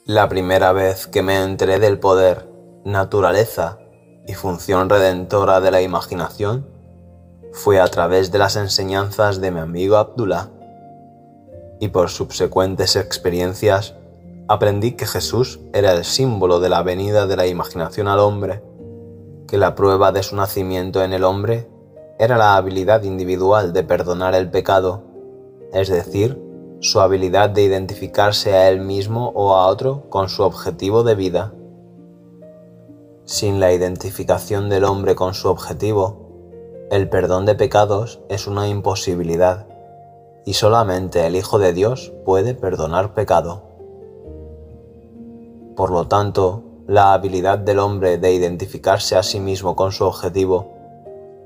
La primera vez que me enteré del poder, naturaleza y función redentora de la imaginación fue a través de las enseñanzas de mi amigo Abdullah, y por subsecuentes experiencias aprendí que Jesús era el símbolo de la venida de la imaginación al hombre, que la prueba de su nacimiento en el hombre era la habilidad individual de perdonar el pecado, es decir, su habilidad de identificarse a él mismo o a otro con su objetivo de vida. Sin la identificación del hombre con su objetivo, el perdón de pecados es una imposibilidad, y solamente el Hijo de Dios puede perdonar pecado. Por lo tanto, la habilidad del hombre de identificarse a sí mismo con su objetivo,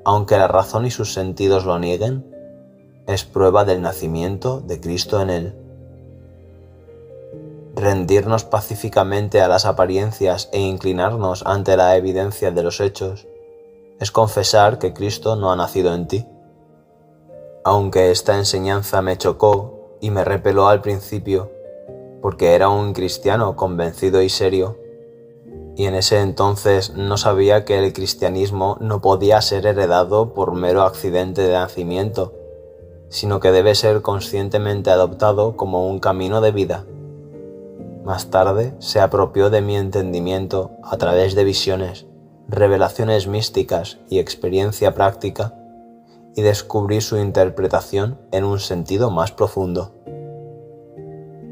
aunque la razón y sus sentidos lo nieguen, es prueba del nacimiento de Cristo en él. Rendirnos pacíficamente a las apariencias e inclinarnos ante la evidencia de los hechos es confesar que Cristo no ha nacido en ti. Aunque esta enseñanza me chocó y me repeló al principio, porque era un cristiano convencido y serio, y en ese entonces no sabía que el cristianismo no podía ser heredado por mero accidente de nacimiento, sino que debe ser conscientemente adoptado como un camino de vida. Más tarde se apropió de mi entendimiento a través de visiones, revelaciones místicas y experiencia práctica, y descubrí su interpretación en un sentido más profundo.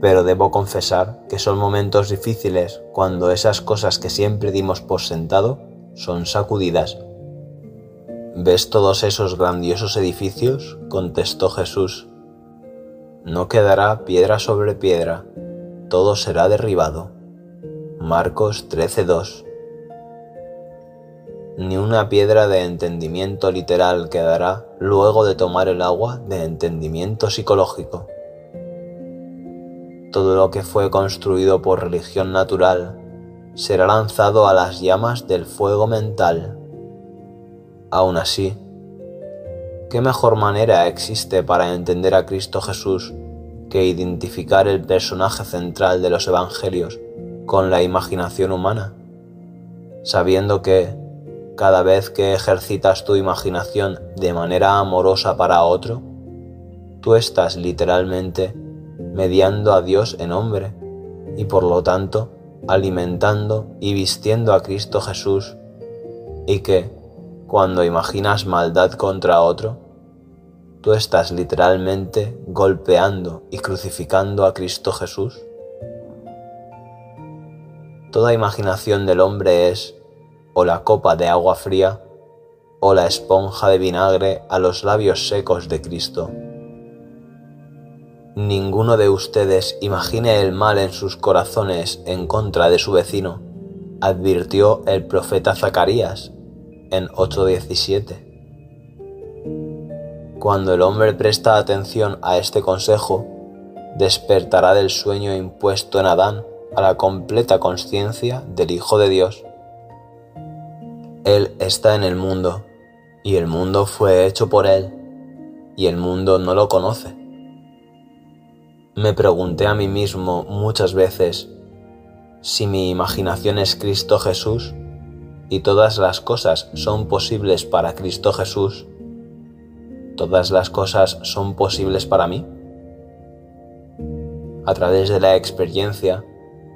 Pero debo confesar que son momentos difíciles cuando esas cosas que siempre dimos por sentado son sacudidas. ¿Ves todos esos grandiosos edificios?, contestó Jesús. No quedará piedra sobre piedra, todo será derribado. Marcos 13:2. Ni una piedra de entendimiento literal quedará luego de tomar el agua de entendimiento psicológico. Todo lo que fue construido por religión natural será lanzado a las llamas del fuego mental. Aún así, ¿qué mejor manera existe para entender a Cristo Jesús que identificar el personaje central de los evangelios con la imaginación humana? Sabiendo que, cada vez que ejercitas tu imaginación de manera amorosa para otro, tú estás literalmente mediando a Dios en hombre y por lo tanto alimentando y vistiendo a Cristo Jesús, y que, cuando imaginas maldad contra otro, tú estás literalmente golpeando y crucificando a Cristo Jesús. Toda imaginación del hombre es o la copa de agua fría o la esponja de vinagre a los labios secos de Cristo. Ninguno de ustedes imagine el mal en sus corazones en contra de su vecino, advirtió el profeta Zacarías en 8:17. Cuando el hombre presta atención a este consejo, despertará del sueño impuesto en Adán a la completa consciencia del Hijo de Dios. Él está en el mundo, y el mundo fue hecho por él, y el mundo no lo conoce. Me pregunté a mí mismo muchas veces, si mi imaginación es Cristo Jesús, y todas las cosas son posibles para Cristo Jesús, ¿todas las cosas son posibles para mí? A través de la experiencia,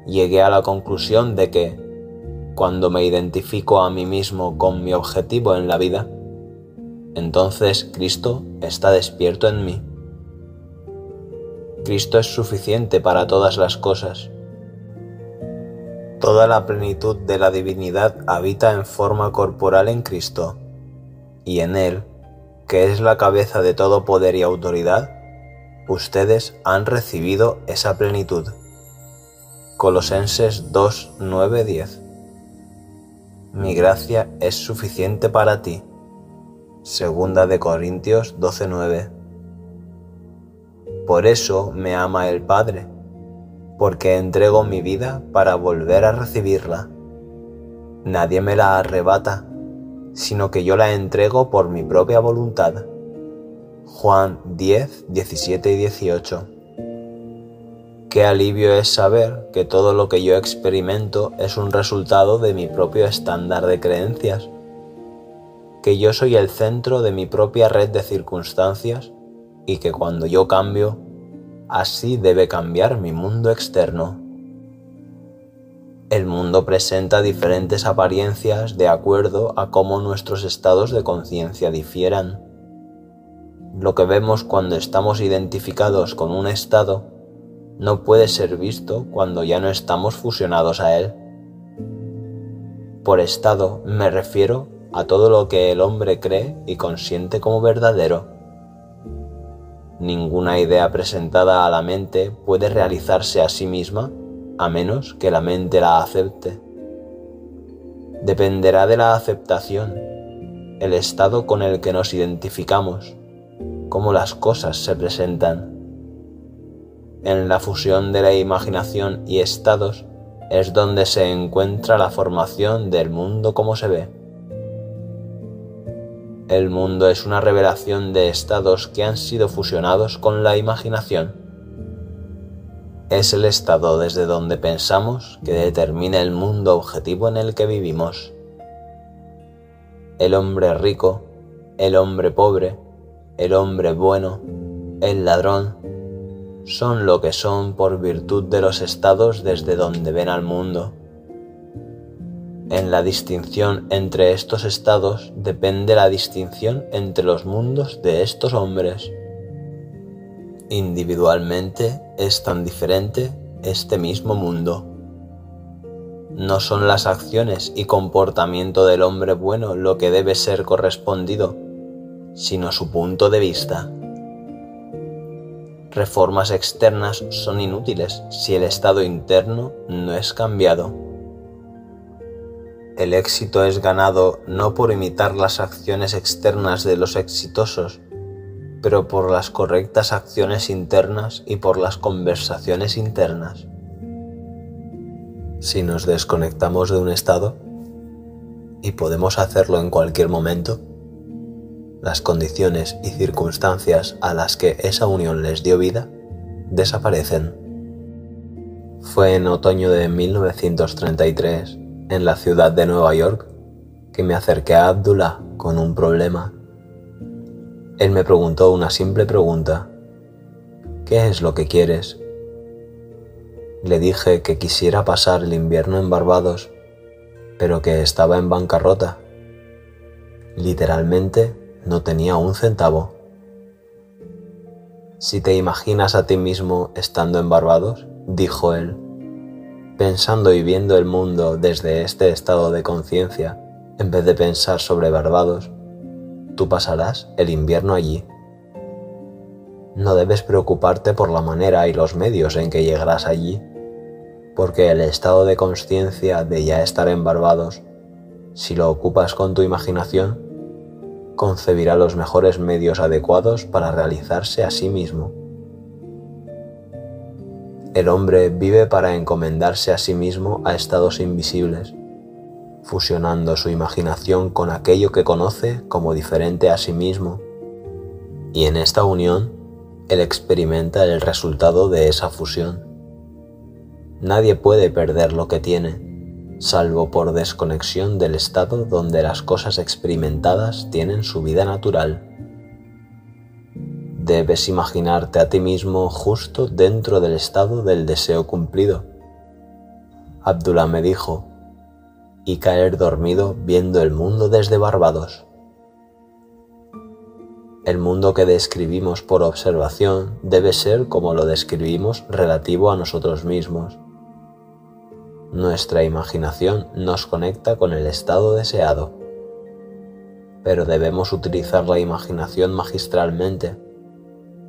llegué a la conclusión de que, cuando me identifico a mí mismo con mi objetivo en la vida, entonces Cristo está despierto en mí. Cristo es suficiente para todas las cosas. Toda la plenitud de la divinidad habita en forma corporal en Cristo, y en Él, que es la cabeza de todo poder y autoridad, ustedes han recibido esa plenitud. Colosenses 2:9-10. Mi gracia es suficiente para ti. Segunda de Corintios 12:9. Por eso me ama el Padre, porque entrego mi vida para volver a recibirla. Nadie me la arrebata, sino que yo la entrego por mi propia voluntad. Juan 10:17 y 18. Qué alivio es saber que todo lo que yo experimento es un resultado de mi propio estándar de creencias, que yo soy el centro de mi propia red de circunstancias y que cuando yo cambio, así debe cambiar mi mundo externo. El mundo presenta diferentes apariencias de acuerdo a cómo nuestros estados de conciencia difieran. Lo que vemos cuando estamos identificados con un estado no puede ser visto cuando ya no estamos fusionados a él. Por estado me refiero a todo lo que el hombre cree y consiente como verdadero. Ninguna idea presentada a la mente puede realizarse a sí misma a menos que la mente la acepte. Dependerá de la aceptación, el estado con el que nos identificamos, cómo las cosas se presentan. En la fusión de la imaginación y estados es donde se encuentra la formación del mundo como se ve. El mundo es una revelación de estados que han sido fusionados con la imaginación. Es el estado desde donde pensamos que determina el mundo objetivo en el que vivimos. El hombre rico, el hombre pobre, el hombre bueno, el ladrón, son lo que son por virtud de los estados desde donde ven al mundo. En la distinción entre estos estados depende la distinción entre los mundos de estos hombres. Individualmente es tan diferente este mismo mundo. No son las acciones y comportamiento del hombre bueno lo que debe ser correspondido, sino su punto de vista. Reformas externas son inútiles si el estado interno no es cambiado. El éxito es ganado no por imitar las acciones externas de los exitosos, pero por las correctas acciones internas y por las conversaciones internas. Si nos desconectamos de un estado, y podemos hacerlo en cualquier momento, las condiciones y circunstancias a las que esa unión les dio vida desaparecen. Fue en otoño de 1933, en la ciudad de Nueva York, que me acerqué a Abdullah con un problema. Él me preguntó una simple pregunta: ¿qué es lo que quieres? Le dije que quisiera pasar el invierno en Barbados, pero que estaba en bancarrota. Literalmente no tenía un centavo. Si te imaginas a ti mismo estando en Barbados, dijo él, pensando y viendo el mundo desde este estado de conciencia, en vez de pensar sobre Barbados, tú pasarás el invierno allí. No debes preocuparte por la manera y los medios en que llegarás allí, porque el estado de conciencia de ya estar en Barbados, si lo ocupas con tu imaginación, concebirá los mejores medios adecuados para realizarse a sí mismo. El hombre vive para encomendarse a sí mismo a estados invisibles, fusionando su imaginación con aquello que conoce como diferente a sí mismo, y en esta unión él experimenta el resultado de esa fusión. Nadie puede perder lo que tiene, salvo por desconexión del estado donde las cosas experimentadas tienen su vida natural. Debes imaginarte a ti mismo justo dentro del estado del deseo cumplido. Abdullah me dijo, y caer dormido viendo el mundo desde Barbados. El mundo que describimos por observación debe ser como lo describimos relativo a nosotros mismos. Nuestra imaginación nos conecta con el estado deseado, pero debemos utilizar la imaginación magistralmente,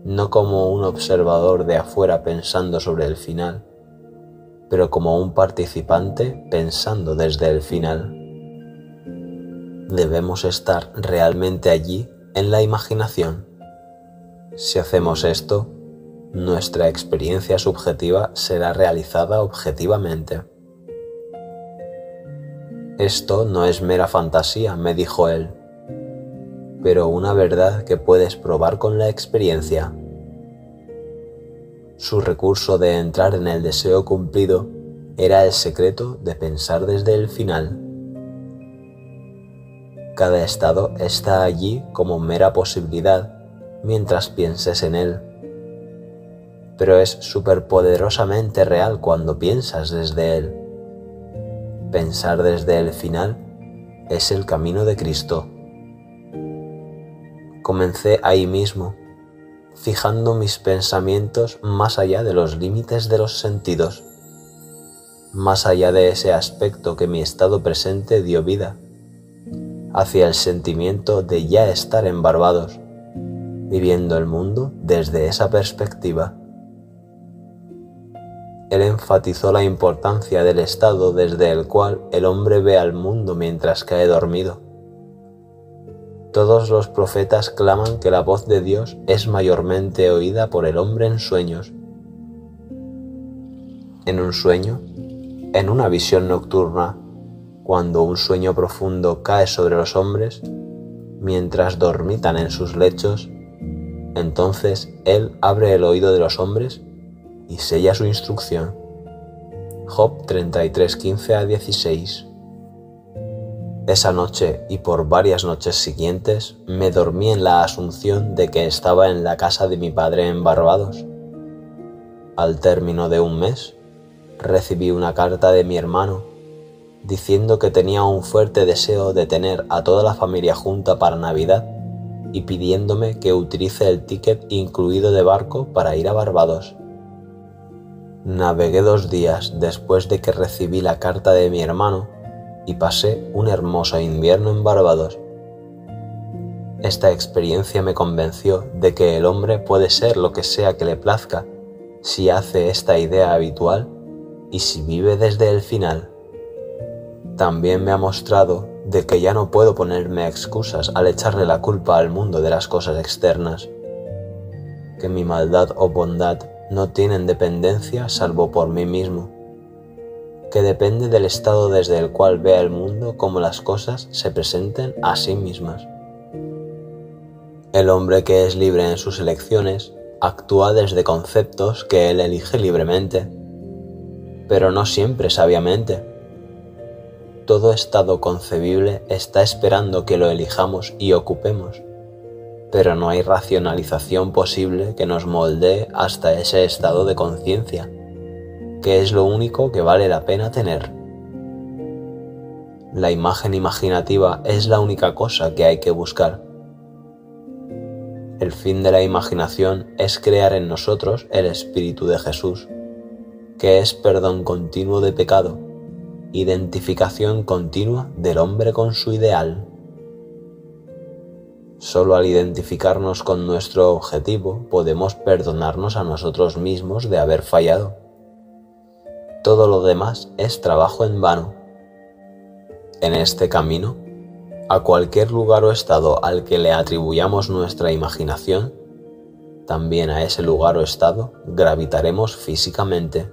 no como un observador de afuera pensando sobre el final, pero como un participante pensando desde el final. Debemos estar realmente allí en la imaginación. Si hacemos esto, nuestra experiencia subjetiva será realizada objetivamente. Esto no es mera fantasía, me dijo él, pero una verdad que puedes probar con la experiencia. Su recurso de entrar en el deseo cumplido era el secreto de pensar desde el final. Cada estado está allí como mera posibilidad mientras pienses en él, pero es superpoderosamente real cuando piensas desde él. Pensar desde el final es el camino de Cristo. Comencé ahí mismo, fijando mis pensamientos más allá de los límites de los sentidos, más allá de ese aspecto que mi estado presente dio vida, hacia el sentimiento de ya estar en Barbados, viviendo el mundo desde esa perspectiva. Él enfatizó la importancia del estado desde el cual el hombre ve al mundo mientras cae dormido. Todos los profetas claman que la voz de Dios es mayormente oída por el hombre en sueños. En un sueño, en una visión nocturna, cuando un sueño profundo cae sobre los hombres, mientras dormitan en sus lechos, entonces Él abre el oído de los hombres y sella su instrucción. Job 33:15-16. Esa noche y por varias noches siguientes me dormí en la asunción de que estaba en la casa de mi padre en Barbados. Al término de un mes, recibí una carta de mi hermano diciendo que tenía un fuerte deseo de tener a toda la familia junta para Navidad y pidiéndome que utilice el ticket incluido de barco para ir a Barbados. Navegué 2 días después de que recibí la carta de mi hermano y pasé un hermoso invierno en Barbados. Esta experiencia me convenció de que el hombre puede ser lo que sea que le plazca si hace esta idea habitual y si vive desde el final. También me ha mostrado de que ya no puedo ponerme excusas al echarle la culpa al mundo de las cosas externas, que mi maldad o bondad no tienen dependencia salvo por mí mismo, que depende del estado desde el cual vea el mundo como las cosas se presenten a sí mismas. El hombre que es libre en sus elecciones actúa desde conceptos que él elige libremente, pero no siempre sabiamente. Todo estado concebible está esperando que lo elijamos y ocupemos, pero no hay racionalización posible que nos moldee hasta ese estado de conciencia, que es lo único que vale la pena tener. La imagen imaginativa es la única cosa que hay que buscar. El fin de la imaginación es crear en nosotros el Espíritu de Jesús, que es perdón continuo de pecado, identificación continua del hombre con su ideal. Solo al identificarnos con nuestro objetivo podemos perdonarnos a nosotros mismos de haber fallado. Todo lo demás es trabajo en vano. En este camino, a cualquier lugar o estado al que le atribuyamos nuestra imaginación, también a ese lugar o estado gravitaremos físicamente.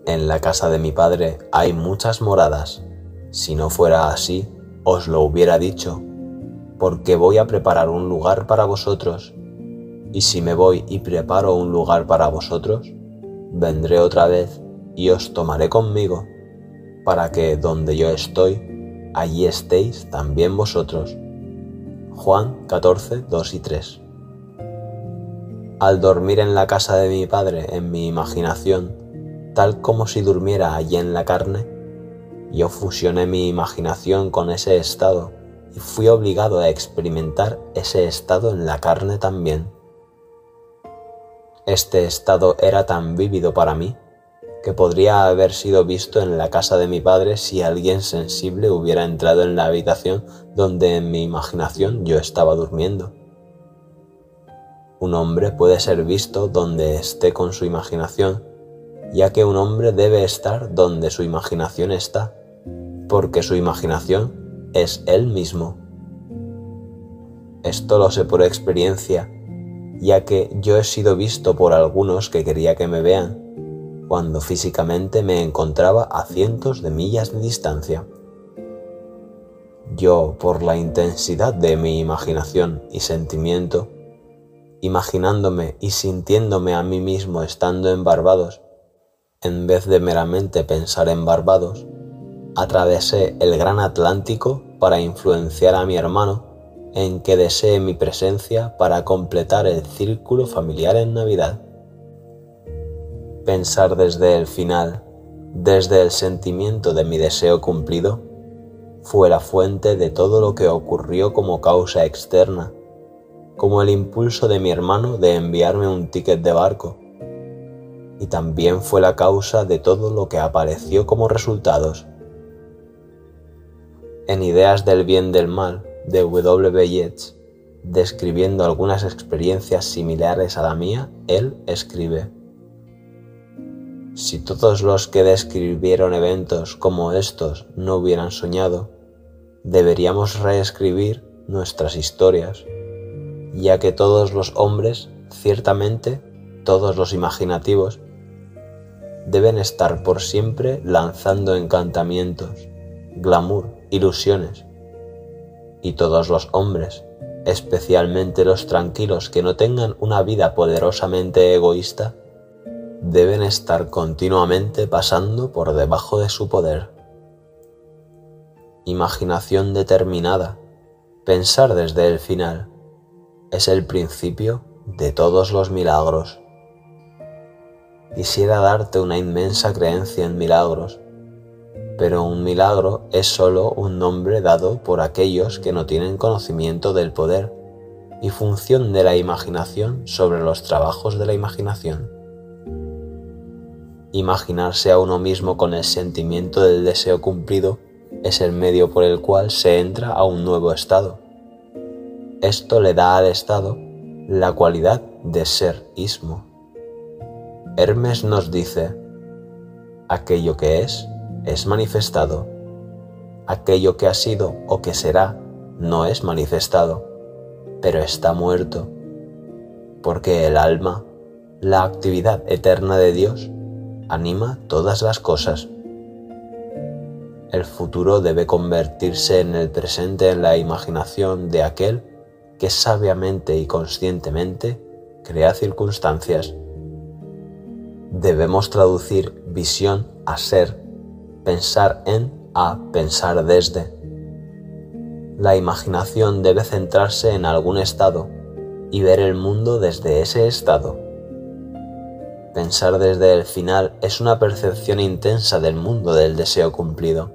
En la casa de mi padre hay muchas moradas. Si no fuera así, os lo hubiera dicho, porque voy a preparar un lugar para vosotros, y si me voy y preparo un lugar para vosotros, vendré otra vez y os tomaré conmigo, para que donde yo estoy, allí estéis también vosotros. Juan 14, 2 y 3. Al dormir en la casa de mi padre en mi imaginación, tal como si durmiera allí en la carne, yo fusioné mi imaginación con ese estado y fui obligado a experimentar ese estado en la carne también. Este estado era tan vívido para mí que podría haber sido visto en la casa de mi padre si alguien sensible hubiera entrado en la habitación donde en mi imaginación yo estaba durmiendo. Un hombre puede ser visto donde esté con su imaginación, ya que un hombre debe estar donde su imaginación está, porque su imaginación es él mismo. Esto lo sé por experiencia, ya que yo he sido visto por algunos que quería que me vean, cuando físicamente me encontraba a cientos de millas de distancia. Yo, por la intensidad de mi imaginación y sentimiento, imaginándome y sintiéndome a mí mismo estando en Barbados, en vez de meramente pensar en Barbados, atravesé el gran Atlántico para influenciar a mi hermano en que desee mi presencia para completar el círculo familiar en Navidad. Pensar desde el final, desde el sentimiento de mi deseo cumplido, fue la fuente de todo lo que ocurrió como causa externa, como el impulso de mi hermano de enviarme un ticket de barco, y también fue la causa de todo lo que apareció como resultados. En Ideas del bien del mal, de W. Yeats, describiendo algunas experiencias similares a la mía, él escribe: si todos los que describieron eventos como estos no hubieran soñado, deberíamos reescribir nuestras historias, ya que todos los hombres, ciertamente todos los imaginativos, deben estar por siempre lanzando encantamientos, glamour, ilusiones, y todos los hombres, especialmente los tranquilos que no tengan una vida poderosamente egoísta, deben estar continuamente pasando por debajo de su poder. Imaginación determinada, pensar desde el final, es el principio de todos los milagros. Quisiera darte una inmensa creencia en milagros, pero un milagro es solo un nombre dado por aquellos que no tienen conocimiento del poder y función de la imaginación sobre los trabajos de la imaginación. Imaginarse a uno mismo con el sentimiento del deseo cumplido es el medio por el cual se entra a un nuevo estado. Esto le da al estado la cualidad de ser-ismo. Hermes nos dice: aquello que es manifestado. Aquello que ha sido o que será no es manifestado, pero está muerto, porque el alma, la actividad eterna de Dios, anima todas las cosas. El futuro debe convertirse en el presente en la imaginación de aquel que sabiamente y conscientemente crea circunstancias. Debemos traducir visión a ser, pensar en a pensar desde. La imaginación debe centrarse en algún estado y ver el mundo desde ese estado. Pensar desde el final es una percepción intensa del mundo del deseo cumplido.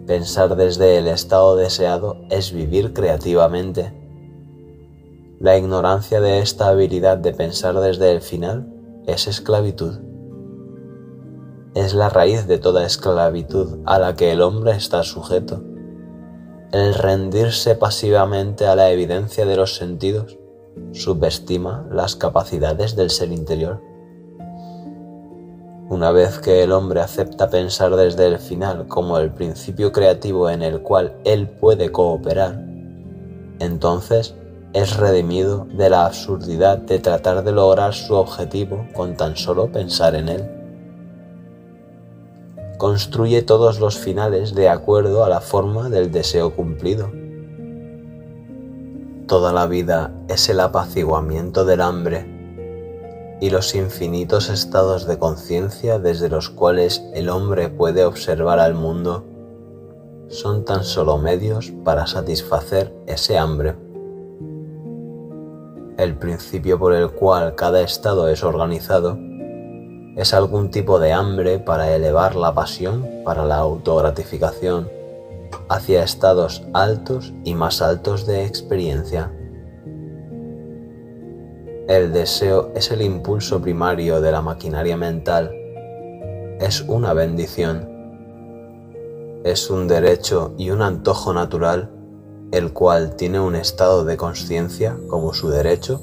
Pensar desde el estado deseado es vivir creativamente. La ignorancia de esta habilidad de pensar desde el final es esclavitud. Es la raíz de toda esclavitud a la que el hombre está sujeto. El rendirse pasivamente a la evidencia de los sentidos subestima las capacidades del ser interior. Una vez que el hombre acepta pensar desde el final como el principio creativo en el cual él puede cooperar, entonces es redimido de la absurdidad de tratar de lograr su objetivo con tan solo pensar en él. Construye todos los finales de acuerdo a la forma del deseo cumplido. Toda la vida es el apaciguamiento del hambre y los infinitos estados de conciencia desde los cuales el hombre puede observar al mundo son tan solo medios para satisfacer ese hambre. El principio por el cual cada estado es organizado es algún tipo de hambre para elevar la pasión para la autogratificación hacia estados altos y más altos de experiencia. El deseo es el impulso primario de la maquinaria mental. Es una bendición. Es un derecho y un antojo natural, el cual tiene un estado de consciencia como su derecho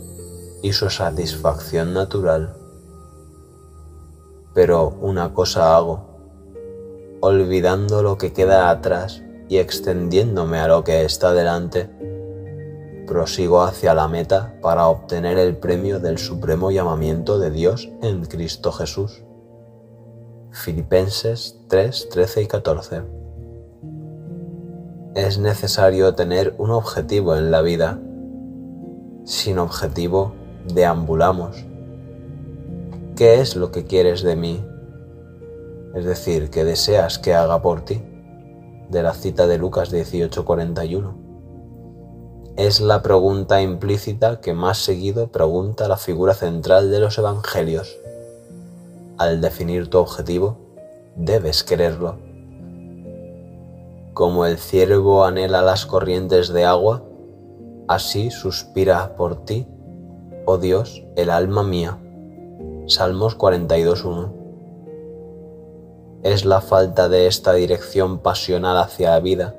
y su satisfacción natural. Pero una cosa hago, olvidando lo que queda atrás y extendiéndome a lo que está delante, prosigo hacia la meta para obtener el premio del supremo llamamiento de Dios en Cristo Jesús. Filipenses 3, 13 y 14. Es necesario tener un objetivo en la vida. Sin objetivo, deambulamos. ¿Qué es lo que quieres de mí? Es decir, ¿qué deseas que haga por ti? De la cita de Lucas 18:41. Es la pregunta implícita que más seguido pregunta la figura central de los evangelios. Al definir tu objetivo, debes quererlo. Como el ciervo anhela las corrientes de agua, así suspira por ti, oh Dios, el alma mía. Salmos 42:1. Es la falta de esta dirección pasional hacia la vida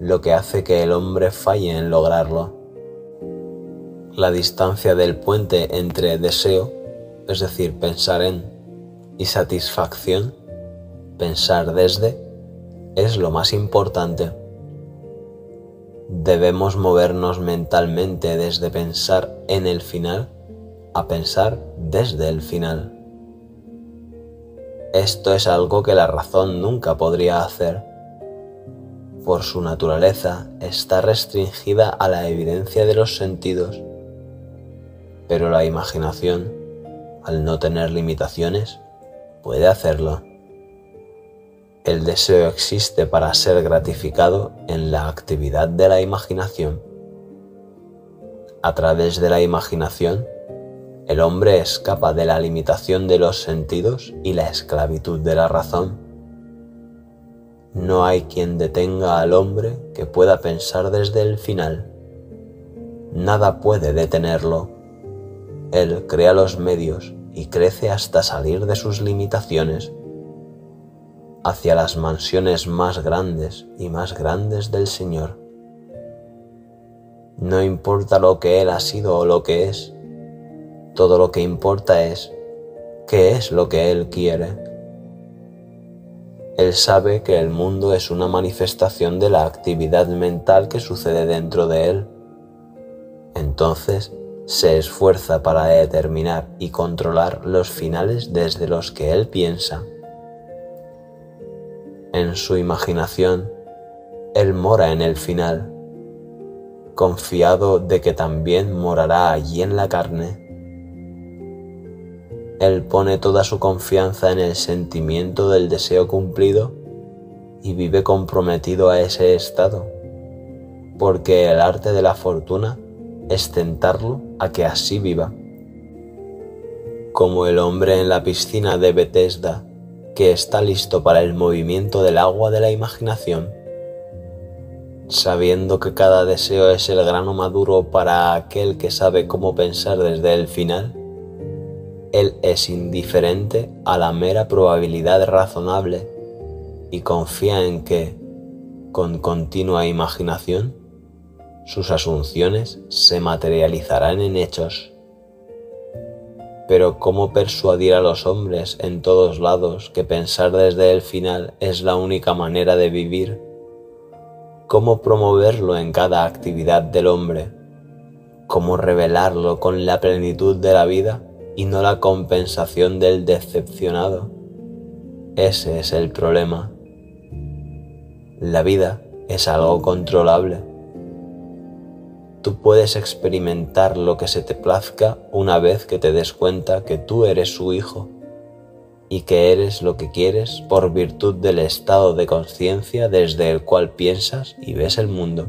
lo que hace que el hombre falle en lograrlo. La distancia del puente entre deseo, es decir, pensar en, y satisfacción, pensar desde, es lo más importante. Debemos movernos mentalmente desde pensar en el final a pensar desde el final. Esto es algo que la razón nunca podría hacer. Por su naturaleza está restringida a la evidencia de los sentidos, pero la imaginación, al no tener limitaciones, puede hacerlo. El deseo existe para ser gratificado en la actividad de la imaginación. A través de la imaginación, el hombre escapa de la limitación de los sentidos y la esclavitud de la razón. No hay quien detenga al hombre que pueda pensar desde el final. Nada puede detenerlo. Él crea los medios y crece hasta salir de sus limitaciones, hacia las mansiones más grandes y más grandes del Señor. No importa lo que Él ha sido o lo que es, todo lo que importa es qué es lo que Él quiere. Él sabe que el mundo es una manifestación de la actividad mental que sucede dentro de él. Entonces, se esfuerza para determinar y controlar los finales desde los que él piensa. En su imaginación, él mora en el final, confiado de que también morará allí en la carne. Él pone toda su confianza en el sentimiento del deseo cumplido y vive comprometido a ese estado, porque el arte de la fortuna es tentarlo a que así viva. Como el hombre en la piscina de Bethesda, que está listo para el movimiento del agua de la imaginación, sabiendo que cada deseo es el grano maduro para aquel que sabe cómo pensar desde el final. Él es indiferente a la mera probabilidad razonable y confía en que, con continua imaginación, sus asunciones se materializarán en hechos. Pero ¿cómo persuadir a los hombres en todos lados que pensar desde el final es la única manera de vivir? ¿Cómo promoverlo en cada actividad del hombre? ¿Cómo revelarlo con la plenitud de la vida y no la compensación del decepcionado? Ese es el problema. La vida es algo controlable. Tú puedes experimentar lo que se te plazca una vez que te des cuenta que tú eres su hijo y que eres lo que quieres por virtud del estado de conciencia desde el cual piensas y ves el mundo.